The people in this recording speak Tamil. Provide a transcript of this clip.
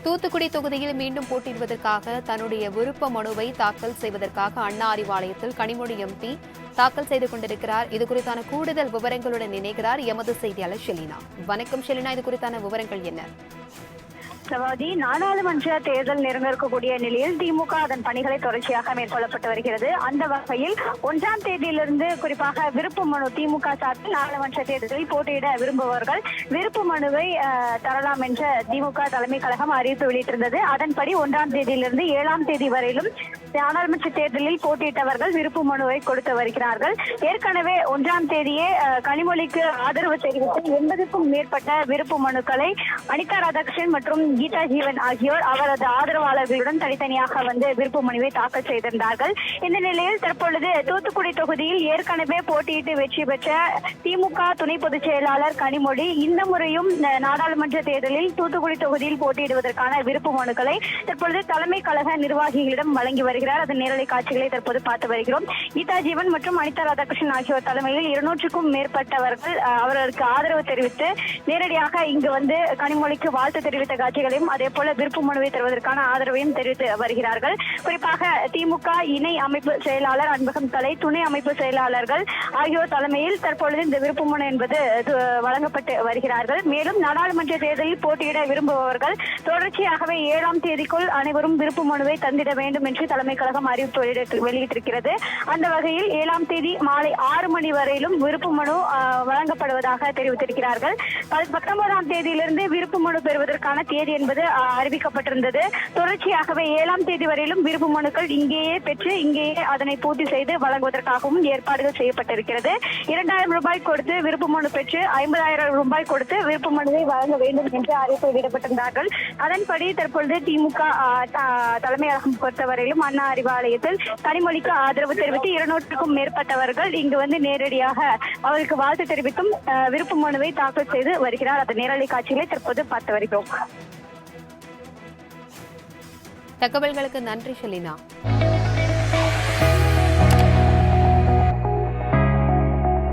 தூத்துக்குடி தொகுதியில் மீண்டும் போட்டியிடுவதற்காக தன்னுடைய விருப்ப மனுவை தாக்கல் செய்வதற்காக அண்ணா அறிவாலயத்தில் கனிமொழி எம்பி தாக்கல் செய்து கொண்டிருக்கிறார். இதுகுறித்தான கூடுதல் விவரங்களுடன் இணைகிறார் எமது செய்தியாளர் ஷெலினா. வணக்கம் ஷெலினா, இது குறித்தான விவரங்கள் என்ன? சவாதி, நாடாளுமன்ற தேர்தல் நெருங்க இருக்கக்கூடிய நிலையில் திமுக அதன் பணிகளை தொடர்ச்சியாக மேற்கொள்ளப்பட்டு வருகிறது. அந்த வகையில் 1ஆம் தேதியிலிருந்து குறிப்பாக விருப்ப மனு திமுக சார்பில் நாடாளுமன்ற தேர்தலில் போட்டியிட விரும்புபவர்கள் விருப்ப மனுவை தரலாம் என்ற திமுக தலைமை கழகம் அறிவிப்பு வெளியிட்டிருந்தது. அதன்படி 1ஆம் தேதியிலிருந்து 7ஆம் தேதி வரையிலும் நாடாளுமன்ற தேர்தலில் போட்டியிட்டவர்கள் விருப்ப மனுவை கொடுத்து வருகிறார்கள். ஏற்கனவே 1ஆம் தேதியே கனிமொழிக்கு ஆதரவு தெரிவித்து 80க்கும் மேற்பட்ட விருப்ப மனுக்களை அனிதா ராதாகிருஷ்ணன் மற்றும் கீதா ஜீவன் ஆகியோர் அவரது ஆதரவாளர்களுடன் தனித்தனியாக விருப்ப மனுவை தாக்கல் செய்திருந்தார்கள். இந்த நிலையில் தற்பொழுது தூத்துக்குடி தொகுதியில் ஏற்கனவே போட்டியிட்டு வெற்றி பெற்ற திமுக துணை பொதுச் செயலாளர் கனிமொழி இந்த முறையும் நாடாளுமன்ற தேர்தலில் தூத்துக்குடி தொகுதியில் போட்டியிடுவதற்கான விருப்ப மனுக்களை தற்பொழுது தலைமை கழக நிர்வாகிகளிடம் வழங்கி வருகிறார். அதன் நேரலை காட்சிகளை தற்போது பார்த்து வருகிறோம். கீதா ஜீவன் மற்றும் அனிதா ராதாகிருஷ்ணன் ஆகியோர் தலைமையில் 200க்கும் மேற்பட்டவர்கள் அவர்களுக்கு ஆதரவு தெரிவித்து நேரடியாக இங்கு கனிமொழிக்கு வாழ்த்து தெரிவித்த காட்சிகளையும் அதே போல விருப்ப மனுவை தருவதற்கான ஆதரவையும் தெரிவித்து வருகிறார்கள். குறிப்பாக திமுக இணை அமைப்பு செயலாளர் அன்பகம் தலை, துணை அமைப்பு செயலாளர்கள் ஆகியோர் தலைமையில் தற்பொழுது இந்த விருப்ப மனு என்பது வழங்கப்பட்டு வருகிறார்கள். மேலும் நாடாளுமன்ற தேர்தலில் போட்டியிட விரும்புபவர்கள் தொடர்ச்சியாகவே 7ஆம் தேதிக்குள் அனைவரும் விருப்ப மனுவை தந்திட வேண்டும் என்று தலைமை கழகம் அறிவிப்பு வெளியிட்டிருக்கிறது. அந்த வகையில் 7ஆம் தேதி மாலை 6 மணி வரையிலும் விருப்ப மனு வழங்கப்படுவதாக தெரிவித்திருக்கிறார்கள். 19ஆம் தேதியிலிருந்து விருப்ப மனு பெறுவதற்கான தேதி என்பது அறிவிக்கப்பட்டிருந்தது. தொடர்ச்சியாகவே 7ஆம் தேதி வரையிலும் விருப்ப மனுக்கள் இங்கேயே பெற்று இங்கேயே அதனை பூர்த்தி செய்து வழங்குவதற்காகவும் ஏற்பாடுகள் செய்யப்பட்டிருக்கிறது. 2000 ரூபாய் கொடுத்து விருப்ப மனு பெற்று 50,000 ரூபாய் கொடுத்து விருப்ப மனுவை வழங்க வேண்டும் என்று அறிவிப்பு வெளியிடப்பட்டிருந்தார்கள். அதன்படி தற்பொழுது திமுக தலைமையகம் பொறுத்தவரையிலும் அண்ணா அறிவாலயத்தில் கனிமொழிக்கு ஆதரவு தெரிவித்து 200க்கும் மேற்பட்டவர்கள் இங்கு நேரடியாக அவருக்கு வாழ்த்து தெரிவித்தும் விருப்ப மனுவை தாக்கல் செய்து வருகிறார். அந்த நேரலை காட்சிகளை தற்போது பார்த்து வருகிறோம். தகவல்களுக்கு நன்றி ஷெலினா.